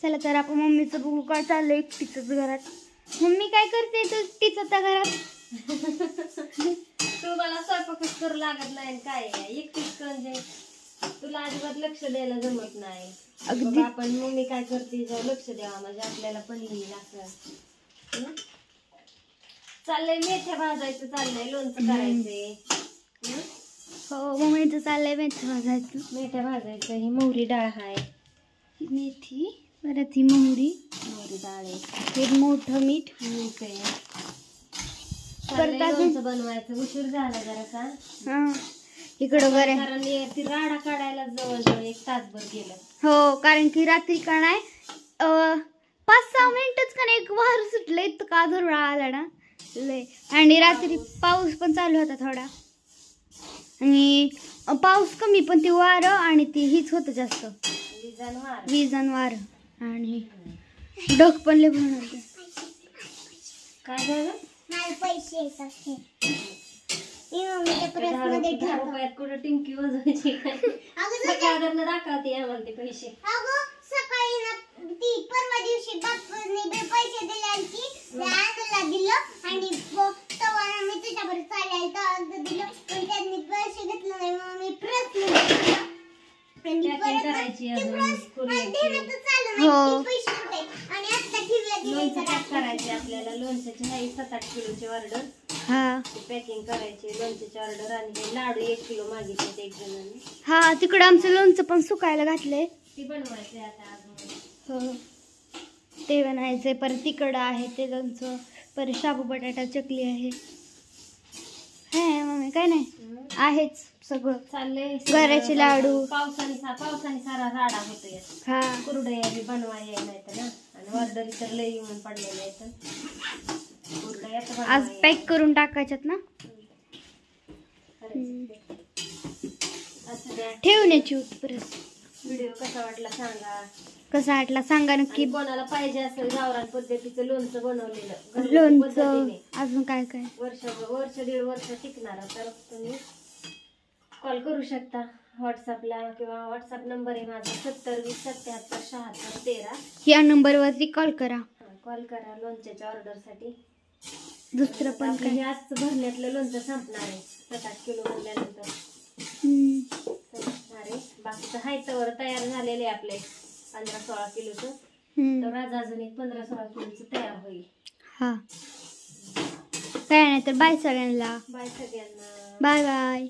चला तर आपण मम्मीचं बघू काय चाललं एकटीच घरात. मम्मी काय करते तू एकटीच त्या घरात? तू मला स्वयंपाकच करू लागत नाही काय एकटीच म्हणजे तुला अजिबात लक्ष द्यायला जमत नाही. अगदी आपण मम्मी काय करते जर लक्ष द्यावा म्हणजे आपल्याला पण येईल असं. चाललंय मेथ्या भाजायचं, चाललंय लोणचं करायचंय. हो मम्मीचं चाललंय मेथी भाजायचं. मेथ्या भाजायचं. ही मोहरी डाळ आहे, मेथी परत ही मोहरी डाळ आहे, हे मोठं मीठ आहे. परत लोणचं बनवायचं. उशीर झाला जरासा. हा इकडं बरं कारण ती राडा काढायला जवळजवळ 1 तासभर गेलं. हो कारण की रात्री का नाही 5-6 मिनिटच का नाही एक वार सुटलं इतका धुरळा आला ना लय. आणि रात्री पाऊस पण चालू होता थोडा आणि पाऊस कमी पण ती वारं आणि ती हीच होतं जास्त विजन वारं आणि ढग पण लय भरणार. काय झालं? पैसे कुठं टिंकी वाजवायची दाखवते आम्हाला ते पैसे. सकाळी ना ती परवा दिवशी बापाने पैसे दिले दिलं आणि तेव्हा मी तुझ्याबरोबर चालायला दिलं पण त्यांनी पैसे घेतले नाही. मग मी प्रश्न करायची करायची आपल्याला लोणच्याची आहे 7-8 किलोची ऑर्डर. हा पॅकिंग करायची लोणच्याची ऑर्डर आणि लाडू 1 किलो मागितले एक जणांनी. हा तिकडं आमचं लोणचं पण सुकायला घातलंय. ती बनवायचंय आता अजून. हो ते बनायचंय. परत तिकडं आहे ते लोणचं. परत शाबू बटाटा चकली आहे. हे मम्मी काय नाही आहेच सगळं चाललंय. घराचे लाडू पावसाने सारा राडा होतोय. हा कुरडया बी बनवायला नाही तर ना आणि ऑर्डर तर लय येऊन पडलेले आहेत. आज पॅक करून टाकायच्यात ना ठेवण्याची परत. व्हिडिओ कसा वाटला सांगा. कसा वाटला सांगा नक्की. कोणाला पाहिजे असेल गावरान पद्धतीचं लोणचं बनवलेलं लोणचं अजून काय काय वर्ष 1.5 वर्ष टिकणार तर तुम्ही कॉल करू शकता व्हॉट्सअपला किंवा व्हॉट्सअप नंबर आहे माझा 70 20 77 76 13. या नंबरवरती कॉल करा. लोणच्याच्या ऑर्डरसाठी. दुसरं पण काही आज भरण्यातलं लोणचं संपणार आहे 7-8 किलो भरल्यानंतर. बाकीचं हायतवर तयार झालेले आपले 15-16 किलोचं. तर आज अजून एक 15-16 किलोचं तयार होईल. हा काय नाही तर बाय सगळ्यांना. बाय सगळ्यांना. Bye bye.